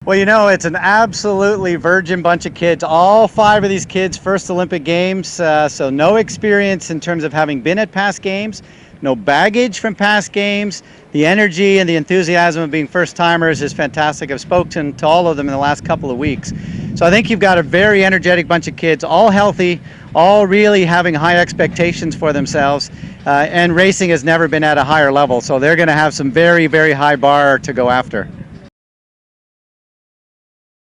Well, you know, it's an absolutely virgin bunch of kids. All 5 of these kids, first Olympic Games, so no experience in terms of having been at past games, no baggage from past games. The energy and the enthusiasm of being first timers is fantastic. I've spoken to all of them in the last couple of weeks. So I think you've got a very energetic bunch of kids, all healthy, all really having high expectations for themselves, and racing has never been at a higher level. So they're going to have some very, very high bar to go after.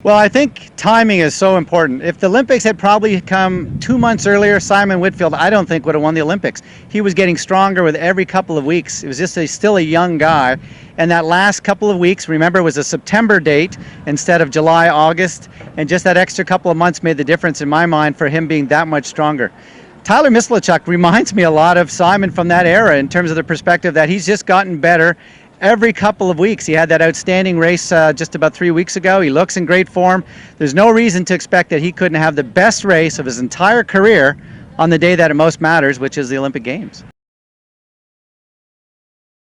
Well, I think timing is so important. If the Olympics had probably come 2 months earlier, Simon Whitfield, I don't think would have won the Olympics. He was getting stronger with every couple of weeks. It was just still a young guy. And that last couple of weeks, remember, was a September date instead of July, August. And just that extra couple of months made the difference in my mind for him being that much stronger. Tyler Mislachuk reminds me a lot of Simon from that era in terms of the perspective that he's just gotten better every couple of weeks. He had that outstanding race just about 3 weeks ago. He looks in great form. There's no reason to expect that he couldn't have the best race of his entire career on the day that it most matters, which is the Olympic Games.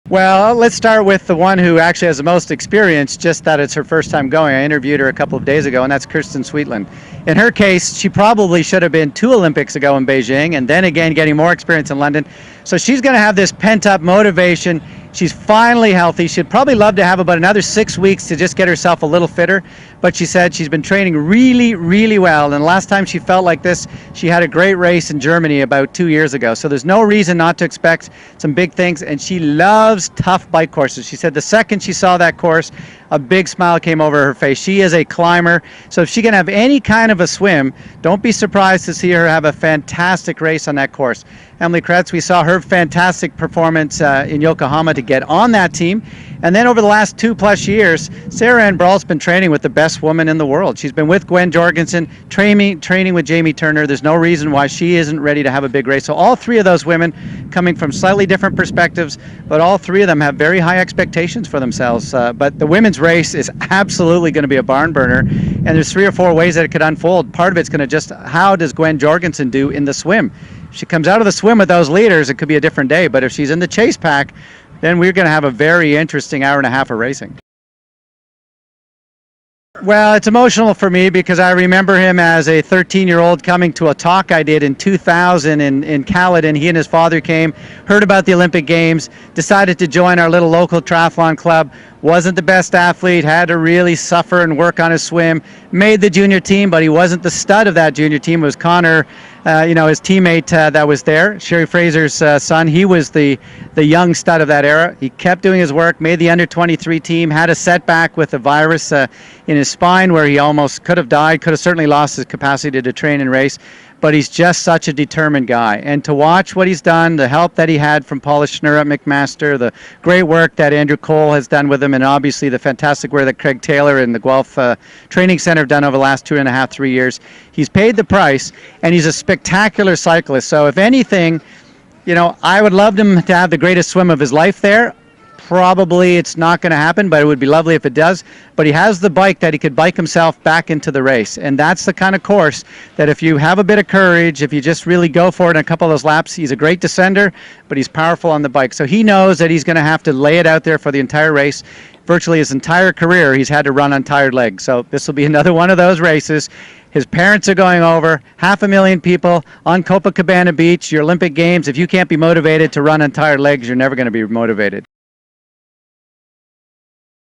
Well, let's start with the one who actually has the most experience, just that it's her first time going. I interviewed her a couple of days ago, and that's Kirsten Sweetland. In her case, she probably should have been 2 Olympics ago in Beijing, and then again getting more experience in London. So she's going to have this pent-up motivation. She's finally healthy. She'd probably love to have about another 6 weeks to just get herself a little fitter, but she said she's been training really, really well, and the last time she felt like this, she had a great race in Germany about 2 years ago. So there's no reason not to expect some big things, and she loves tough bike courses. She said the second she saw that course, a big smile came over her face. She is a climber, so if she can have any kind of a swim, don't be surprised to see her have a fantastic race on that course. Emily Kretz, we saw her fantastic performance in Yokohama to get on that team. And then over the last 2+ years, Sarah Ann Brault's been training with the best woman in the world. She's been with Gwen Jorgensen, training with Jamie Turner. There's no reason why she isn't ready to have a big race. So all 3 of those women coming from slightly different perspectives, but all 3 of them have very high expectations for themselves. But the women's race is absolutely going to be a barn burner, and there's 3 or 4 ways that it could unfold. Part of it's going to just, how does Gwen Jorgensen do in the swim? If she comes out of the swim with those leaders, it could be a different day. But if she's in the chase pack, then we're going to have a very interesting hour and a half of racing. Well, it's emotional for me because I remember him as a 13-year-old coming to a talk I did in 2000 in Caledon. He and his father came, heard about the Olympic Games, decided to join our little local triathlon club. Wasn't the best athlete, had to really suffer and work on his swim, made the junior team, but he wasn't the stud of that junior team. It was Connor, his teammate that was there, Sherry Fraser's son. He was the young stud of that era. He kept doing his work, made the under-23 team, had a setback with a virus in his spine where he almost could have died, could have certainly lost his capacity to train and race. But he's just such a determined guy. And to watch what he's done, the help that he had from Paula Schnurr at McMaster, the great work that Andrew Cole has done with him, and obviously the fantastic work that Craig Taylor and the Guelph Training Center have done over the last 2.5, 3 years. He's paid the price, and he's a spectacular cyclist. So if anything, I would love him to have the greatest swim of his life there. Probably it's not going to happen, but it would be lovely if it does. But he has the bike that he could bike himself back into the race. And that's the kind of course that if you have a bit of courage, if you just really go for it in a couple of those laps, he's a great descender, but he's powerful on the bike. So he knows that he's going to have to lay it out there for the entire race. Virtually his entire career, he's had to run on tired legs. So this will be another one of those races. His parents are going over, 500,000 people on Copacabana Beach, your Olympic Games. If you can't be motivated to run on tired legs, you're never going to be motivated.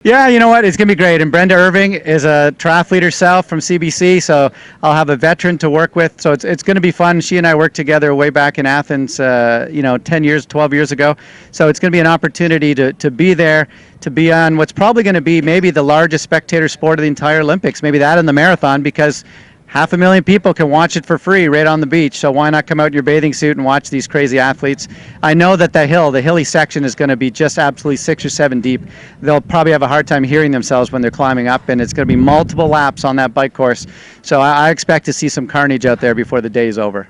Yeah, you know what? It's going to be great. And Brenda Irving is a triathlete herself from CBC, so I'll have a veteran to work with. So it's going to be fun. She and I worked together way back in Athens, 10 years, 12 years ago. So it's going to be an opportunity to be there, to be on what's probably going to be maybe the largest spectator sport of the entire Olympics, maybe that and the marathon, because 500,000 people can watch it for free right on the beach, so why not come out in your bathing suit and watch these crazy athletes? I know that the hilly section is going to be just absolutely 6 or 7 deep. They'll probably have a hard time hearing themselves when they're climbing up, and it's going to be multiple laps on that bike course. So I expect to see some carnage out there before the day is over.